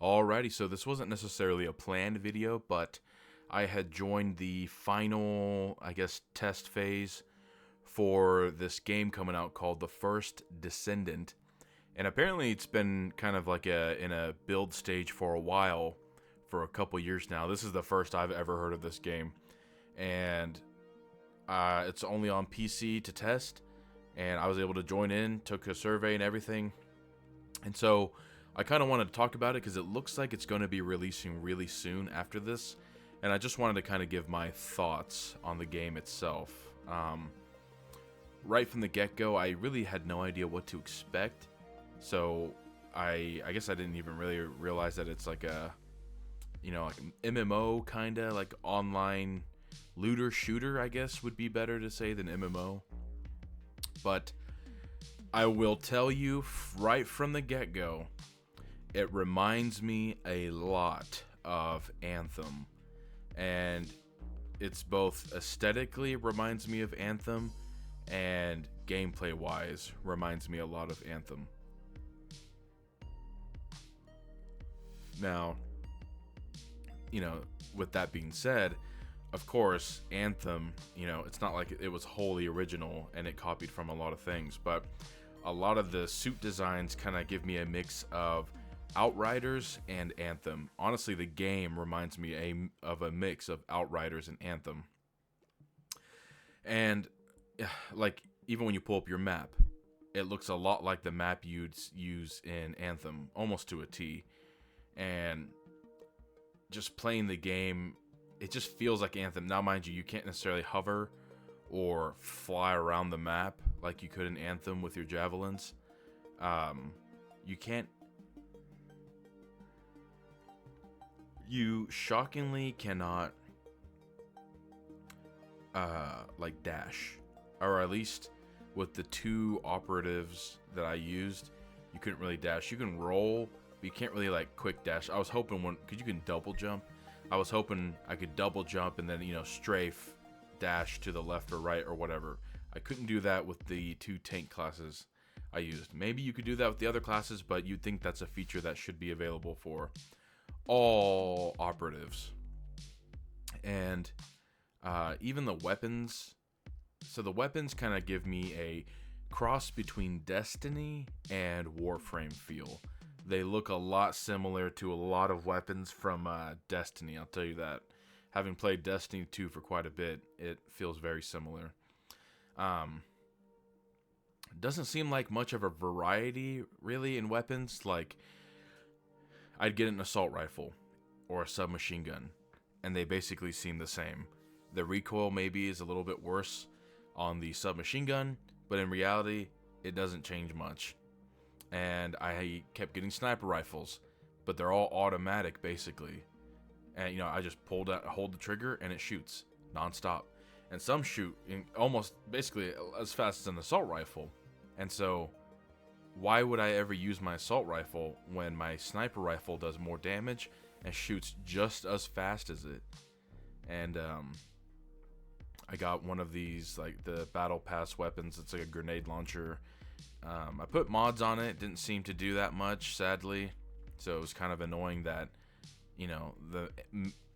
Alrighty, so this wasn't necessarily a planned video, but I had joined the final, I guess, test phase for this game coming out called the first Descendant. And apparently it's been kind of like in a build stage for a while, for a couple years now. This is the first I've ever heard of this game. And it's only on PC to test, and I was able to join in, took a survey and everything. And so I kind of wanted to talk about it because it looks like it's going to be releasing really soon after this, and I just wanted to kind of give my thoughts on the game itself. Right from the get-go, I really had no idea what to expect, so I guess I didn't even really realize that it's like a, like an MMO kind of, like online looter shooter, I guess would be better to say than MMO. But I will tell you right from the get-go, it reminds me a lot of Anthem, and it's both aesthetically reminds me of Anthem and gameplay wise reminds me a lot of Anthem. Now, with that being said, of course, Anthem, it's not like it was wholly original and it copied from a lot of things, but a lot of the suit designs kind of give me a mix of Outriders and Anthem. Honestly, the game reminds me of a mix of Outriders and Anthem. And like, even when you pull up your map, it looks a lot like the map you'd use in Anthem, almost to a T. And just playing the game, it just feels like Anthem. Now, mind you, you can't necessarily hover or fly around the map like you could in Anthem with your javelins. You shockingly cannot like dash, or at least with the two operatives that I used, you couldn't really dash. You can roll, but you can't really like quick dash. I was hoping because you can double jump. I was hoping I could double jump and then strafe dash to the left or right or whatever. I couldn't do that with the two tank classes I used. Maybe you could do that with the other classes, but you'd think that's a feature that should be available for all operatives. And even the weapons. So the weapons kind of give me a cross between Destiny and Warframe feel. They look a lot similar to a lot of weapons from Destiny, I'll tell you that. Having played Destiny 2 for quite a bit, it feels very similar. Doesn't seem like much of a variety, really, in weapons. Like, I'd get an assault rifle or a submachine gun, and they basically seem the same. The recoil maybe is a little bit worse on the submachine gun, but in reality, it doesn't change much. And I kept getting sniper rifles, but they're all automatic basically. And I just hold the trigger and it shoots nonstop. And some shoot in almost basically as fast as an assault rifle. And so, why would I ever use my assault rifle when my sniper rifle does more damage and shoots just as fast as it? And I got one of these, like the battle pass weapons. It's like a grenade launcher. I put mods on it. Didn't seem to do that much, sadly. So it was kind of annoying that, the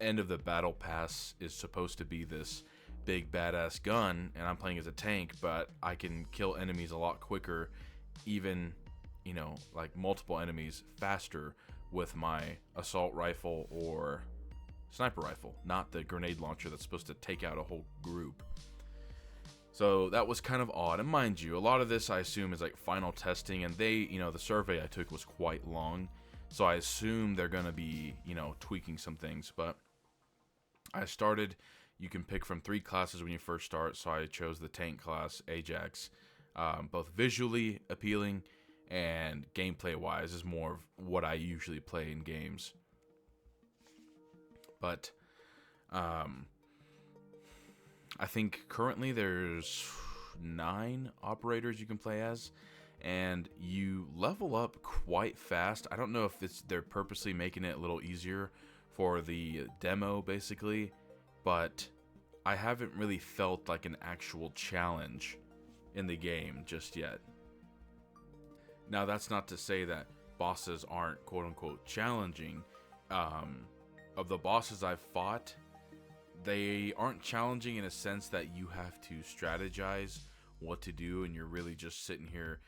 end of the battle pass is supposed to be this big badass gun, and I'm playing as a tank, but I can kill enemies a lot quicker, even, like multiple enemies faster with my assault rifle or sniper rifle, not the grenade launcher that's supposed to take out a whole group. So that was kind of odd. And mind you, a lot of this I assume is like final testing, and they, the survey I took was quite long, so I assume they're going to be, tweaking some things. But I started, you can pick from 3 classes when you first start, so I chose the tank class, Ajax. Both visually appealing and gameplay wise is more of what I usually play in games. But I think currently there's 9 operators you can play as, and you level up quite fast. I don't know if they're purposely making it a little easier for the demo, basically, but I haven't really felt like an actual challenge in the game just yet. Now, that's not to say that bosses aren't quote unquote challenging. Of the bosses I've fought, they aren't challenging in a sense that you have to strategize what to do and you're really just sitting here,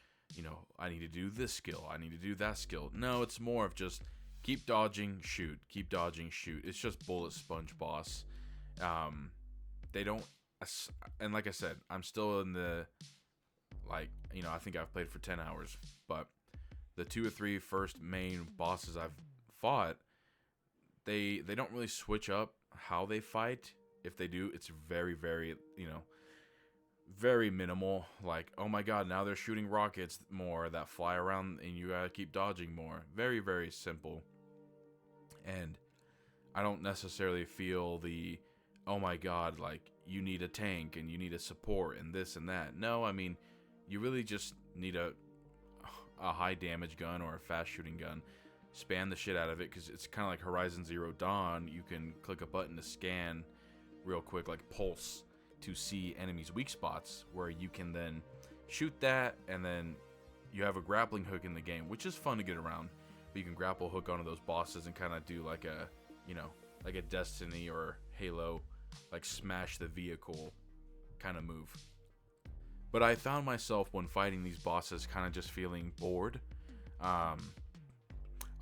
I need to do this skill, I need to do that skill. No, it's more of just keep dodging, shoot, keep dodging, shoot. It's just bullet sponge boss. They don't, and like I said, I'm still in the, I think I've played for 10 hours, but the 2 or 3 first main bosses I've fought, they don't really switch up how they fight. If they do, it's very, very, very minimal. Like, oh my god, now they're shooting rockets more that fly around and you gotta keep dodging more. Very, very simple. And I don't necessarily feel the, oh my god, like, you need a tank and you need a support and this and that. No, I mean, you really just need a high damage gun or a fast shooting gun. Span the shit out of it, because it's kind of like Horizon Zero Dawn. You can click a button to scan real quick, like pulse, to see enemies' weak spots, where you can then shoot that, and then you have a grappling hook in the game, which is fun to get around. But you can grapple hook onto those bosses and kind of do like a, like a Destiny or Halo, like smash the vehicle kind of move. But I found myself when fighting these bosses kind of just feeling bored.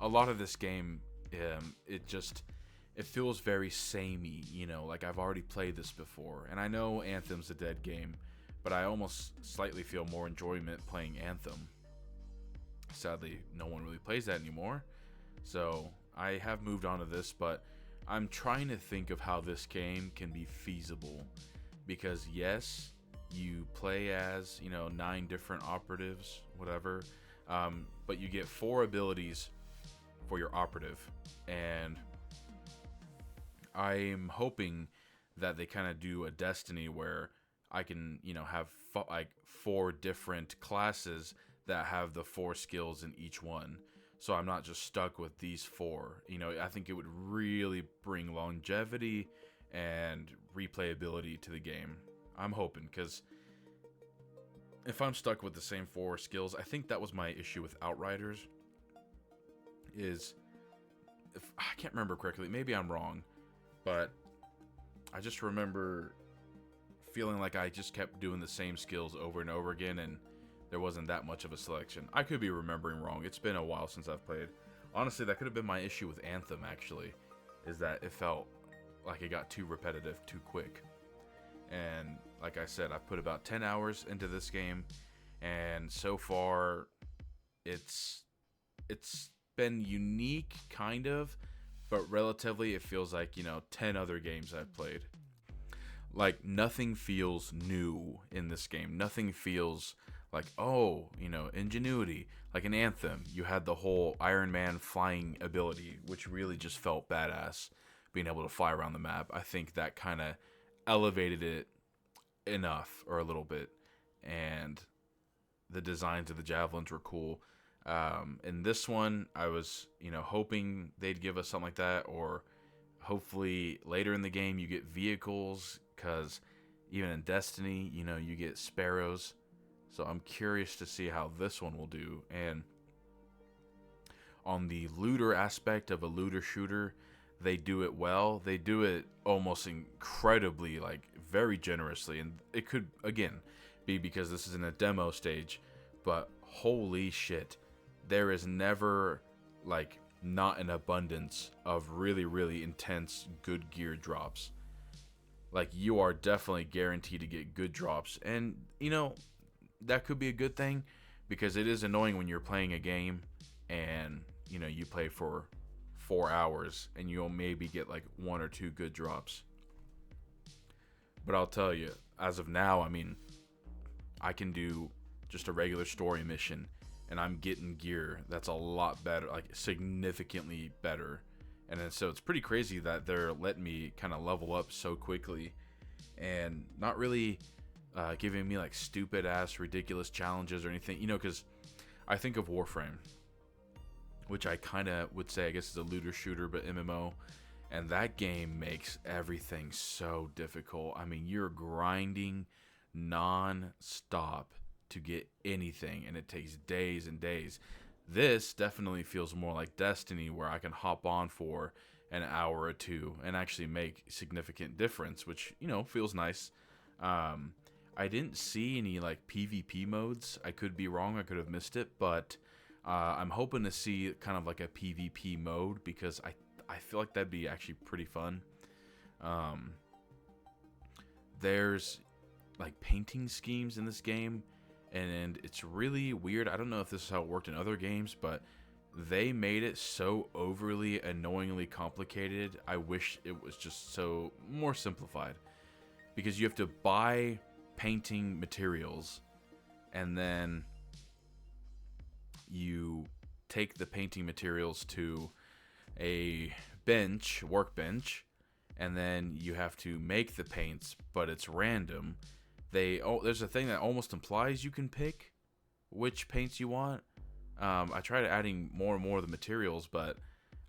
A lot of this game, it feels very samey, like I've already played this before. And I know Anthem's a dead game, but I almost slightly feel more enjoyment playing Anthem. Sadly, no one really plays that anymore. So I have moved on to this, but I'm trying to think of how this game can be feasible. Because yes, you play as, 9 different operatives, whatever. But you get 4 abilities for your operative, and I'm hoping that they kind of do a Destiny where I can, have 4 different classes that have the 4 skills in each one, so I'm not just stuck with these 4. I think it would really bring longevity and replayability to the game. I'm hoping, because if I'm stuck with the same 4 skills, I think that was my issue with Outriders. Is, if I can't remember correctly, maybe I'm wrong, but I just remember feeling like I just kept doing the same skills over and over again, and there wasn't that much of a selection. I could be remembering wrong. It's been a while since I've played. Honestly, that could have been my issue with Anthem, actually, is that it felt like it got too repetitive too quick. And like I said, I've put about 10 hours into this game, and so far it's been unique, kind of, but relatively it feels like, 10 other games I've played. Like, nothing feels new in this game. Nothing feels like, ingenuity. Like in Anthem, you had the whole Iron Man flying ability, which really just felt badass, being able to fly around the map. I think that kind of elevated it enough, or a little bit, and the designs of the javelins were cool. In this one, I was, hoping they'd give us something like that, or hopefully later in the game you get vehicles, because even in Destiny, you get sparrows. So I'm curious to see how this one will do. And on the looter aspect of a looter shooter, they do it well. They do it almost incredibly, like very generously. And it could, again, be because this is in a demo stage, but holy shit, there is never like not an abundance of really, really intense good gear drops. Like, you are definitely guaranteed to get good drops. And that could be a good thing, because it is annoying when you're playing a game and you play for 4 hours and you'll maybe get like 1 or 2 good drops. But I'll tell you, as of now, I mean, I can do just a regular story mission and I'm getting gear that's a lot better, like significantly better. And then, so it's pretty crazy that they're letting me kind of level up so quickly and not really giving me like stupid ass ridiculous challenges or anything, because I think of Warframe, which I kind of would say, I guess, is a looter shooter but MMO, and that game makes everything so difficult. I mean, you're grinding non-stop to get anything, and it takes days and days. This definitely feels more like Destiny, where I can hop on for an hour or two and actually make significant difference, which, feels nice. Um, I didn't see any like PvP modes. I could be wrong. I could have missed it, but I'm hoping to see kind of like a PvP mode, because I feel like that'd be actually pretty fun. Um, there's like painting schemes in this game, and it's really weird. I don't know if this is how it worked in other games, but they made it so overly annoyingly complicated. I wish it was just so more simplified, because you have to buy painting materials, and then you take the painting materials to a workbench, and then you have to make the paints, but it's random. There's a thing that almost implies you can pick which paints you want. I tried adding more and more of the materials, but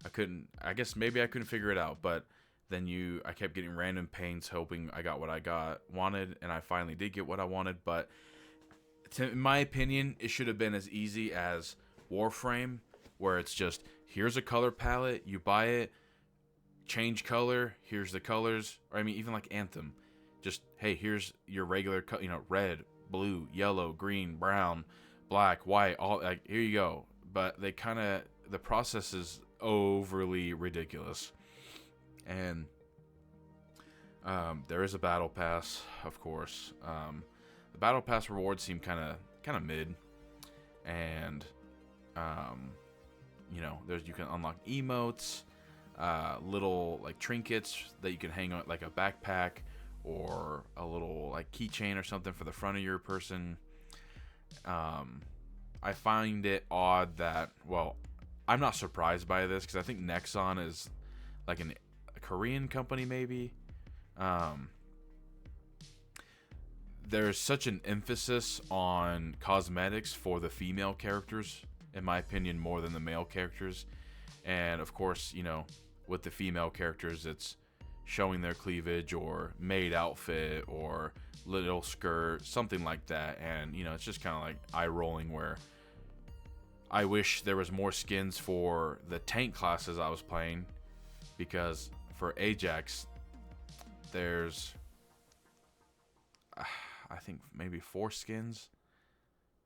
I couldn't. I guess maybe I couldn't figure it out. But then I kept getting random paints, hoping I got what I wanted, and I finally did get what I wanted. But in my opinion, it should have been as easy as Warframe, where it's just, here's a color palette, you buy it, change color, here's the colors. Or I mean, even like Anthem, just, hey, here's your regular red, blue, yellow, green, brown, black, white, all, like, here you go. But the process is overly ridiculous. And there is a battle pass, of course. The battle pass rewards seem kind of mid, and you can unlock emotes, little like trinkets that you can hang on, like a backpack or a little like keychain or something for the front of your person. I find it odd that, well, I'm not surprised by this, because I think Nexon is like a Korean company, maybe. There's such an emphasis on cosmetics for the female characters, in my opinion, more than the male characters. And of course, with the female characters, it's showing their cleavage or maid outfit or little skirt, something like that. And, it's just kind of like eye rolling, where I wish there was more skins for the tank classes I was playing, because for Ajax, there's I think maybe 4 skins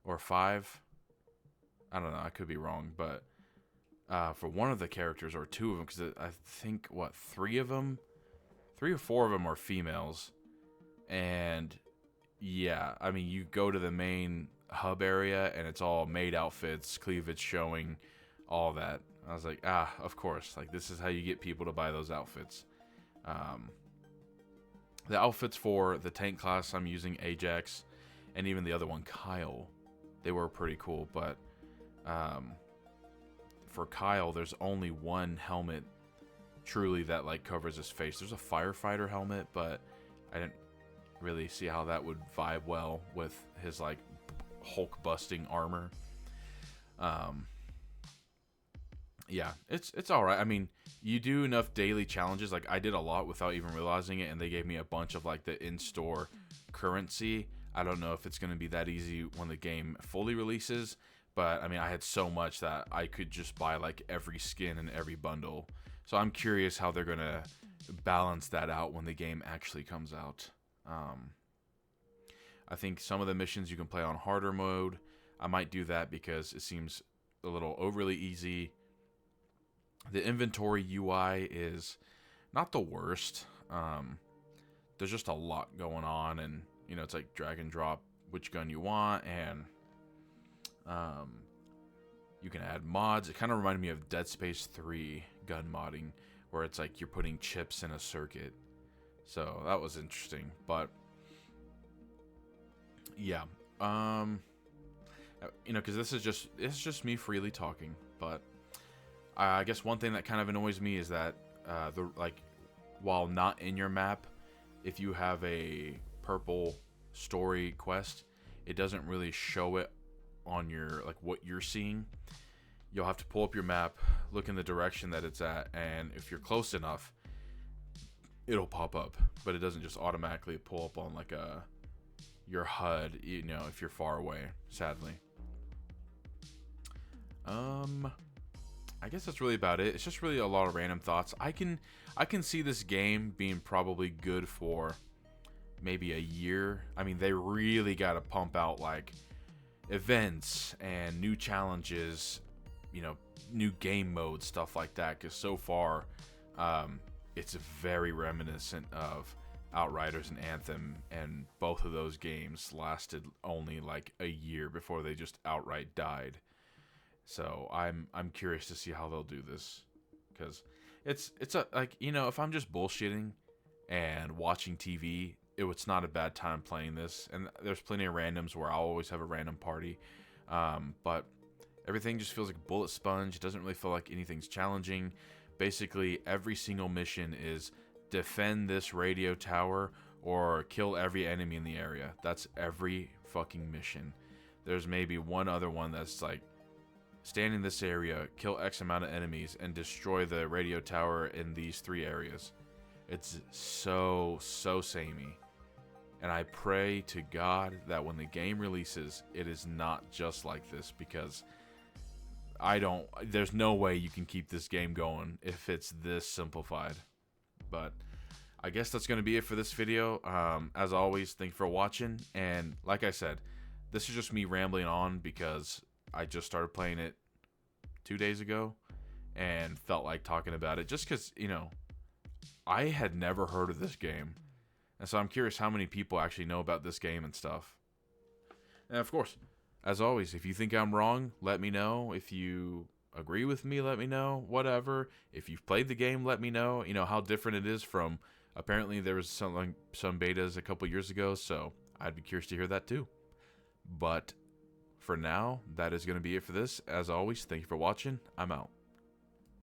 or 5. I don't know. I could be wrong, but for one of the characters, or 2 of them, because I think 3 or 4 of them are females. And yeah, I mean, you go to the main hub area and it's all maid outfits, cleavage showing, all that. I was like, of course, like, this is how you get people to buy those outfits. The outfits for the tank class I'm using, Ajax, and even the other one, Kyle, they were pretty cool. But for Kyle, there's only one helmet truly that like covers his face. There's a firefighter helmet, but I didn't really see how that would vibe well with his like Hulk busting armor. Yeah, it's all right. I mean, you do enough daily challenges. Like, I did a lot without even realizing it, and they gave me a bunch of like the in-store currency. I don't know if it's going to be that easy when the game fully releases, but I mean, I had so much that I could just buy like every skin and every bundle. So I'm curious how they're going to balance that out when the game actually comes out. I think some of the missions you can play on harder mode. I might do that because it seems a little overly easy. The inventory UI is not the worst. There's just a lot going on, and it's like drag and drop which gun you want, and you can add mods. It kind of reminded me of Dead Space 3 gun modding, where it's like you're putting chips in a circuit. So that was interesting, but yeah, because it's just me freely talking, but I guess one thing that kind of annoys me is that while not in your map, if you have a purple story quest, it doesn't really show it on your like what you're seeing. You'll have to pull up your map, look in the direction that it's at, and if you're close enough, it'll pop up. But it doesn't just automatically pull up on like your HUD, if you're far away, sadly. Um, I guess that's really about it. It's just really a lot of random thoughts. I can see this game being probably good for maybe a year. I mean, they really got to pump out like events and new challenges, you know, new game modes, stuff like that. Because so far, it's very reminiscent of Outriders and Anthem, and both of those games lasted only like a year before they just outright died. So I'm curious to see how they'll do this, because it's a like, you know, if I'm just bullshitting and watching TV, it's not a bad time playing this. And there's plenty of randoms where I'll always have a random party, but everything just feels like a bullet sponge. It doesn't really feel like anything's challenging. Basically, every single mission is defend this radio tower or kill every enemy in the area. That's every fucking mission. There's maybe one other one that's like, stand in this area, kill X amount of enemies, and destroy the radio tower in these 3 areas. It's so samey. And I pray to God that when the game releases, it is not just like this, because there's no way you can keep this game going if it's this simplified. But I guess that's going to be it for this video. As always, thank you for watching. And like I said, this is just me rambling on because I just started playing it 2 days ago and felt like talking about it just because, you know, I had never heard of this game. And so I'm curious how many people actually know about this game and stuff. And of course, as always, if you think I'm wrong, let me know. If you agree with me, let me know. Whatever. If you've played the game, let me know. You know how different it is from, apparently there was some betas a couple years ago, so I'd be curious to hear that too. But for now, that is going to be it for this. As always, thank you for watching. I'm out.